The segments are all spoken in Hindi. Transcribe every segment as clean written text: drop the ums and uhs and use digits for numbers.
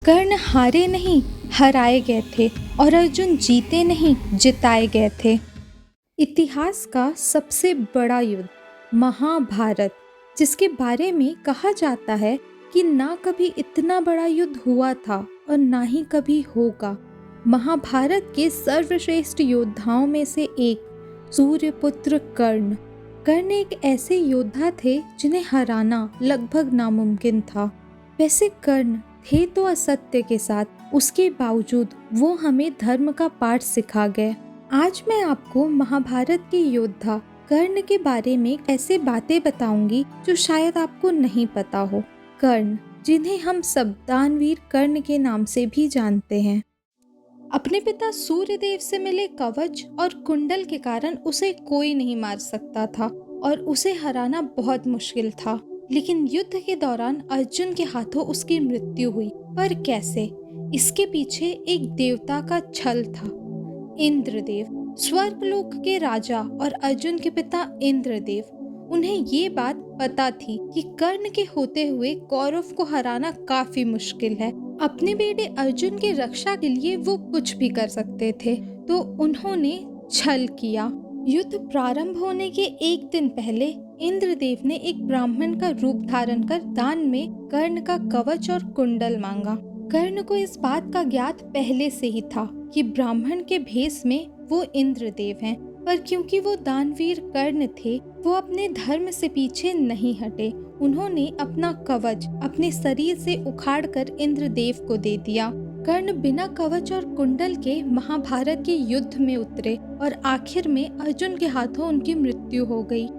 कर्ण हारे नहीं, हराए गए थे और अर्जुन जीते नहीं, जिताए गए थे। इतिहास का सबसे बड़ा युद्ध महाभारत, जिसके बारे में कहा जाता है कि ना कभी इतना बड़ा युद्ध हुआ था और ना ही कभी होगा। महाभारत के सर्वश्रेष्ठ योद्धाओं में से एक सूर्यपुत्र कर्ण। कर्ण एक ऐसे योद्धा थे जिन्हें हराना लगभग नामुमकिन था। वैसे कर्ण थे तो असत्य के साथ, उसके बावजूद वो हमें धर्म का पाठ सिखा गए। आज मैं आपको महाभारत के योद्धा कर्ण के बारे में ऐसे बातें बताऊंगी जो शायद आपको नहीं पता हो। कर्ण, जिन्हें हम सब दानवीर कर्ण के नाम से भी जानते हैं। अपने पिता सूर्यदेव से मिले कवच और कुंडल के कारण उसे कोई नहीं मार सकता था और उसे हराना बहुत मुश्किल था। लेकिन युद्ध के दौरान अर्जुन के हाथों उसकी मृत्यु हुई। पर कैसे? इसके पीछे एक देवता का छल था। इंद्रदेव, स्वर्गलोक के राजा और अर्जुन के पिता इंद्रदेव, उन्हें ये बात पता थी कि कर्ण के होते हुए कौरव को हराना काफी मुश्किल है। अपने बेटे अर्जुन की रक्षा के लिए वो कुछ भी कर सकते थे, तो उन्होंने छल किया। युद्ध प्रारंभ होने के एक दिन पहले इंद्रदेव ने एक ब्राह्मण का रूप धारण कर दान में कर्ण का कवच और कुंडल मांगा। कर्ण को इस बात का ज्ञात पहले से ही था कि ब्राह्मण के भेष में वो इंद्रदेव हैं, पर क्योंकि वो दानवीर कर्ण थे, वो अपने धर्म से पीछे नहीं हटे। उन्होंने अपना कवच अपने शरीर से उखाड़कर इंद्रदेव को दे दिया। कर्ण बिना कवच और कुंडल के महाभारत के युद्ध में उतरे और आखिर में अर्जुन के हाथों उनकी मृत्यु हो गई।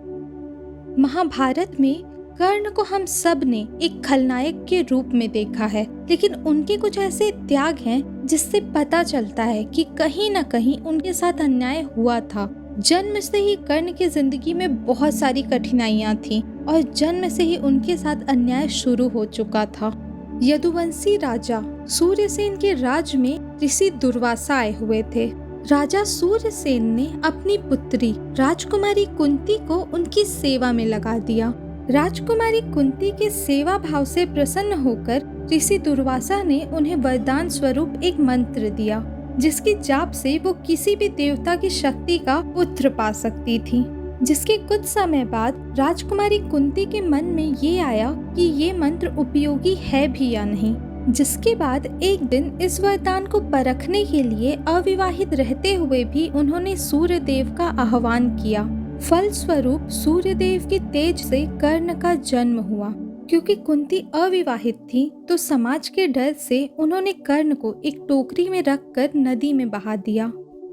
महाभारत में कर्ण को हम सब ने एक खलनायक के रूप में देखा है, लेकिन उनके कुछ ऐसे त्याग हैं जिससे पता चलता है कि कहीं न कहीं उनके साथ अन्याय हुआ था। जन्म से ही कर्ण की जिंदगी में बहुत सारी कठिनाइयां थीं और जन्म से ही उनके साथ अन्याय शुरू हो चुका था। यदुवंशी राजा सूर्यसेन के राज में ऋषि दुर्वासा आए हुए थे। राजा सूर्यसेन ने अपनी पुत्री राजकुमारी कुंती को उनकी सेवा में लगा दिया। राजकुमारी कुंती के सेवा भाव से प्रसन्न होकर ऋषि दुर्वासा ने उन्हें वरदान स्वरूप एक मंत्र दिया, जिसकी जाप से वो किसी भी देवता की शक्ति का पुत्र पा सकती थी। जिसके कुछ समय बाद राजकुमारी कुंती के मन में ये आया कि ये मंत्र उपयोगी है भी या नहीं। जिसके बाद एक दिन इस वरदान को परखने के लिए अविवाहित रहते हुए भी उन्होंने सूर्यदेव का आह्वान किया। फलस्वरूप सूर्यदेव की तेज से कर्ण का जन्म हुआ। क्योंकि कुंती अविवाहित थी, तो समाज के डर से उन्होंने कर्ण को एक टोकरी में रखकर नदी में बहा दिया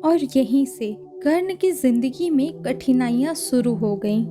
और यहीं से कर्ण की जिंदगी में कठिनाइयां शुरू हो गईं।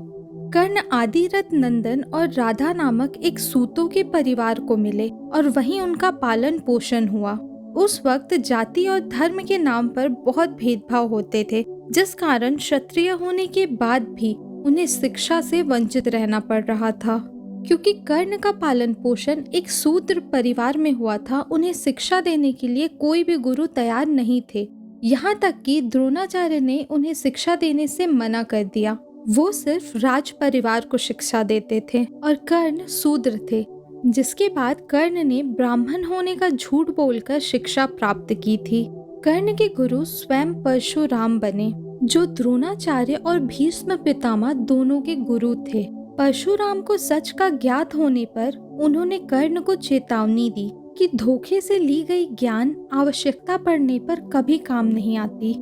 कर्ण आदिरथ नंदन और राधा नामक एक सूतों के परिवार को मिले और वहीं उनका पालन पोषण हुआ। उस वक्त जाति और धर्म के नाम पर बहुत भेदभाव होते थे, जिस कारण क्षत्रिय होने के बाद भी उन्हें शिक्षा से वंचित रहना पड़ रहा था। क्योंकि कर्ण का पालन पोषण एक शूद्र परिवार में हुआ था, उन्हें शिक्षा देने के लिए कोई भी गुरु तैयार नहीं थे। यहाँ तक कि द्रोणाचार्य ने उन्हें शिक्षा देने से मना कर दिया। वो सिर्फ राज परिवार को शिक्षा देते थे और कर्ण शूद्र थे। जिसके बाद कर्ण ने ब्राह्मण होने का झूठ बोलकर शिक्षा प्राप्त की थी। कर्ण के गुरु स्वयं परशुराम बने, जो द्रोणाचार्य और भीष्म पितामह दोनों के गुरु थे। परशुराम को सच का ज्ञात होने पर उन्होंने कर्ण को चेतावनी दी कि धोखे से ली गई ज्ञान आवश्यकता पड़ने पर कभी काम नहीं आती।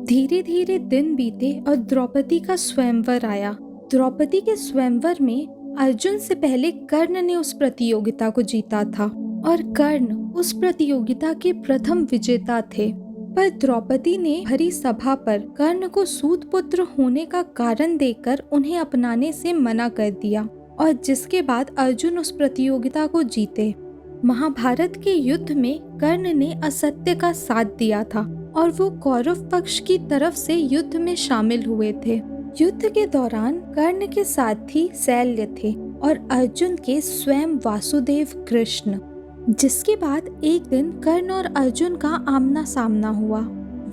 धीरे धीरे दिन बीते और द्रौपदी का स्वयंवर आया। द्रौपदी के स्वयंवर में अर्जुन से पहले कर्ण ने उस प्रतियोगिता को जीता था और कर्ण उस प्रतियोगिता के प्रथम विजेता थे। पर द्रौपदी ने भरी सभा पर कर्ण को सूत पुत्र होने का कारण देकर उन्हें अपनाने से मना कर दिया और जिसके बाद अर्जुन उस प्रतियोगिता को जीते। महाभारत के युद्ध में कर्ण ने असत्य का साथ दिया था और वो कौरव पक्ष की तरफ से युद्ध में शामिल हुए थे। युद्ध के दौरान कर्ण के साथी शैल्य थे और अर्जुन के स्वयं वासुदेव कृष्ण। जिसके बाद एक दिन कर्ण और अर्जुन का आमना सामना हुआ।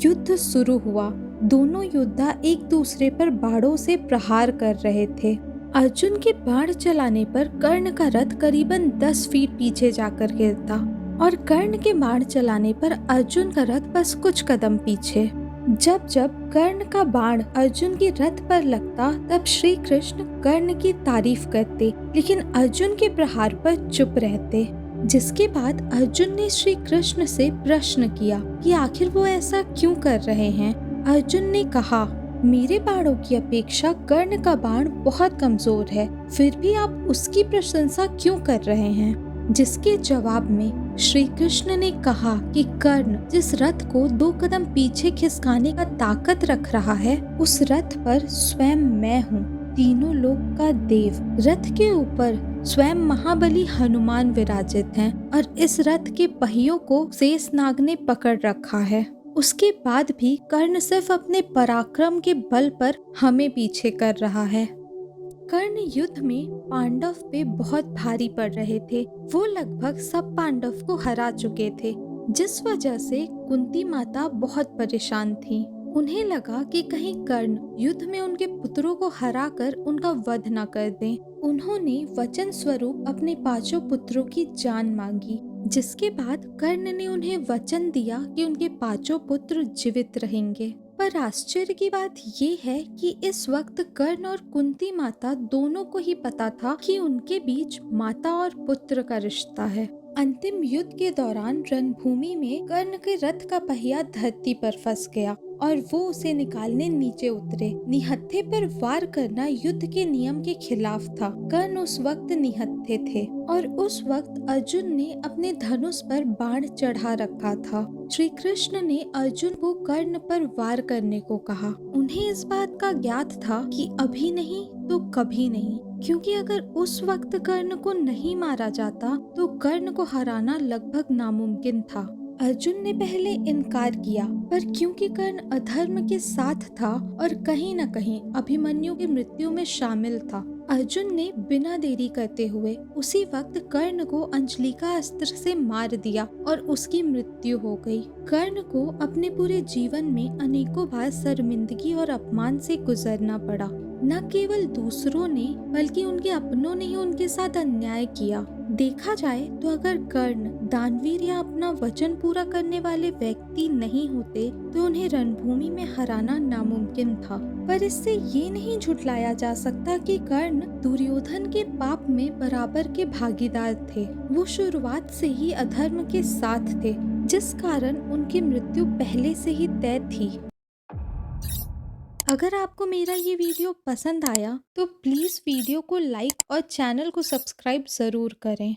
युद्ध शुरू हुआ। दोनों योद्धा एक दूसरे पर बाणों से प्रहार कर रहे थे। अर्जुन के बाण चलाने पर कर्ण का रथ करीबन 10 फीट पीछे जाकर गिरता और कर्ण के बाण चलाने पर अर्जुन का रथ बस कुछ कदम पीछे। जब जब कर्ण का बाण अर्जुन की रथ पर लगता तब श्री कृष्ण कर्ण की तारीफ करते, लेकिन अर्जुन के प्रहार पर चुप रहते। जिसके बाद अर्जुन ने श्री कृष्ण से प्रश्न किया कि आखिर वो ऐसा क्यों कर रहे हैं। अर्जुन ने कहा, मेरे बाणों की अपेक्षा कर्ण का बाण बहुत कमजोर है, फिर भी आप उसकी प्रशंसा क्यों कर रहे हैं। जिसके जवाब में श्री कृष्ण ने कहा कि कर्ण जिस रथ को 2 कदम पीछे खिसकाने का ताकत रख रहा है, उस रथ पर स्वयं मैं हूँ, तीनों लोक का देव। रथ के ऊपर स्वयं महाबली हनुमान विराजित हैं और इस रथ के पहियों को शेषनाग ने पकड़ रखा है। उसके बाद भी कर्ण सिर्फ अपने पराक्रम के बल पर हमें पीछे कर रहा है। कर्ण युद्ध में पांडव पे बहुत भारी पड़ रहे थे। वो लगभग सब पांडव को हरा चुके थे, जिस वजह से कुंती माता बहुत परेशान थी। उन्हें लगा कि कहीं कर्ण युद्ध में उनके पुत्रों को हराकर उनका वध न कर दें। उन्होंने वचन स्वरूप अपने 5 पुत्रों की जान मांगी, जिसके बाद कर्ण ने उन्हें वचन दिया कि उनके 5 पुत्र जीवित रहेंगे। पर आश्चर्य की बात ये है कि इस वक्त कर्ण और कुंती माता दोनों को ही पता था कि उनके बीच माता और पुत्र का रिश्ता है। अंतिम युद्ध के दौरान रणभूमि में कर्ण के रथ का पहिया धरती पर फंस गया और वो उसे निकालने नीचे उतरे। निहत्थे पर वार करना युद्ध के नियम के खिलाफ था। कर्ण उस वक्त निहत्थे थे और उस वक्त अर्जुन ने अपने धनुष पर बाण चढ़ा रखा था। श्री कृष्ण ने अर्जुन को कर्ण पर वार करने को कहा। उन्हें इस बात का ज्ञात था कि अभी नहीं तो कभी नहीं, क्योंकि अगर उस वक्त कर्ण को नहीं मारा जाता तो कर्ण को हराना लगभग नामुमकिन था। अर्जुन ने पहले इनकार किया, पर क्योंकि कर्ण अधर्म के साथ था और कहीं न कहीं अभिमन्यु की मृत्यु में शामिल था, अर्जुन ने बिना देरी करते हुए उसी वक्त कर्ण को अंजलिका अस्त्र से मार दिया और उसकी मृत्यु हो गई। कर्ण को अपने पूरे जीवन में अनेकों बार शर्मिंदगी और अपमान से गुजरना पड़ा। न केवल दूसरों ने बल्कि उनके अपनों ने ही उनके साथ अन्याय किया। देखा जाए तो अगर कर्ण दानवीर या अपना वचन पूरा करने वाले व्यक्ति नहीं होते तो उन्हें रणभूमि में हराना नामुमकिन था। पर इससे ये नहीं झुठलाया जा सकता कि कर्ण दुर्योधन के पाप में बराबर के भागीदार थे। वो शुरुआत से ही अधर्म के साथ थे, जिस कारण उनकी मृत्यु पहले से ही तय थी। अगर आपको मेरा ये वीडियो पसंद आया तो प्लीज़ वीडियो को लाइक और चैनल को सब्सक्राइब ज़रूर करें।